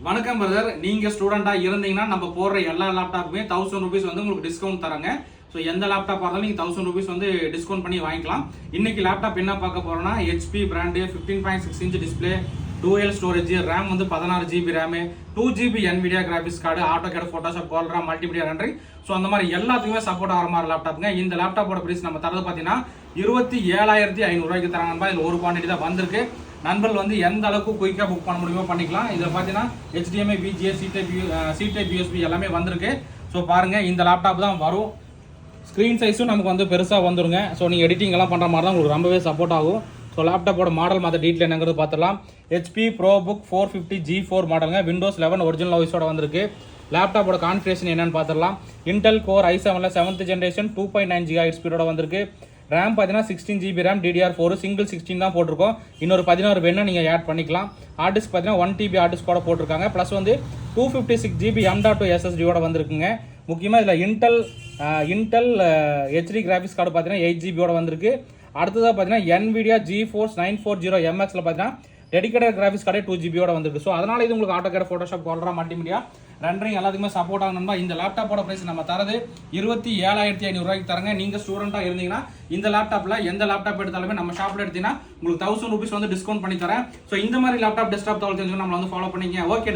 வணக்கம் பிரதர். நீங்க ஸ்டூடெண்டா இருந்தீங்கன்னா நம்ம போடுற எல்லா லேப்டாப்புமே 1000 ரூபீஸ் வந்து உங்களுக்கு டிஸ்கவுண்ட் தராங்க. ஸோ எந்த லேப்டாப் இருந்தாலும் நீங்கள் 1000 ரூபீஸ் வந்து டிஸ்கவுண்ட் பண்ணி வாங்கிக்கலாம். இன்னைக்கு லேப்டாப் என்ன பார்க்க போறோம்னா HP brand 15.6 inch display, dual storage, RAM வந்து 16 GB RAM, 2 GB NVIDIA graphics card, AutoCAD, Photoshop, COREL, multimedia rendering, so அந்த மாதிரி எல்லாத்துக்குமே சப்போர்ட் ஆகிற மாதிரி லேப்டாப்புங்க. இந்த லேப்டாப்போட பிரைஸ் நம்ம தரது பார்த்தீங்கன்னா 27,500 ரூபாய்க்கு தராங்க. இதில் ஒரு குவான்டிட்டி தான் வந்திருக்கு. நண்பர்கள் வந்து எந்த அளவுக்கு குயிக்காக புக் பண்ண முடியுமோ பண்ணிக்கலாம். இதில் பார்த்தீங்கன்னா HDMI, VGA, C-Type USB எல்லாமே வந்திருக்கு. ஸோ பாருங்கள், இந்த லேப்டாப் தான் வரும். ஸ்க்ரீன் சைஸும் நமக்கு வந்து பெருசாக வந்துருங்க. ஸோ நீங்கள் எடிட்டிங் எல்லாம் பண்ணுற மாதிரி தான் உங்களுக்கு ரொம்பவே சப்போர்ட் ஆகும். ஸோ லேப்டாப்போட மாடல் மற்ற டீட்டெயில் என்னங்கிறது பார்த்துடலாம். HP PROBOOK 450 G4 மாடலுங்க. Windows 11 ஒரிஜினல் வாய்ஸோட வந்திருக்கு. லேப்டாப்போட கான்ஃபிகரேஷன் என்னன்னு பார்த்துடலாம். Intel Core i7 7th generation 2.9 GHz ஸ்பீடோட வந்திருக்கு. ரேம் பார்த்தீங்கன்னா 16 GB ரேம், DDR4 சிங்கிள் 16 தான் போட்டிருக்கோம். இன்னொரு 16 வேணும்னா நீங்கள் ஆட் பண்ணிக்கலாம். ஹார்ட் டிஸ்க் பார்த்தீங்கன்னா 1 TB ஹார்ட் டிஸ்கோட போட்டிருக்காங்க. ப்ளஸ் வந்து 256 GB M.2 SSDயோட வந்திருக்குங்க. முக்கியமாக இதில் இன்டெல் HD கிராபிக்ஸ் கார்டு பார்த்தீங்கன்னா 8 GB வந்திருக்கு. அடுத்ததாக பார்த்தீங்கன்னா NVIDIA GeForce 940 MXல பார்த்தீங்கன்னா டெடிகேட்டட் கிராபிக்ஸ் கார்டே 2 GB வந்திருக்கு. ஸோ அதனால இது உங்களுக்கு AutoCAD, Photoshop, COREL, multimedia rendering எல்லாத்துக்குமே சப்போர்ட் ஆகணும்னா இந்த லேப்டாப்போட பிரைஸ் நம்ம தரது 27,500 ரூபாய்க்கு தரங்க. நீங்கள் ஸ்டூடெண்டாக இருந்தீங்கன்னா இந்த லேப்டாப்பில் எந்த லேப்டாப் எடுத்தாலுமே நம்ம ஷாப்பில் எடுத்தீங்கன்னா உங்களுக்கு 1000 ரூபீஸ் வந்து டிஸ்கவுண்ட் பண்ணி தரேன். ஸோ இந்த மாதிரி லேப்டாப் டெஸ்க்டாப் தகவல் தெரிஞ்சுக்கணும், நம்மளை வந்து ஃபாலோ பண்ணிங்க. ஓகே.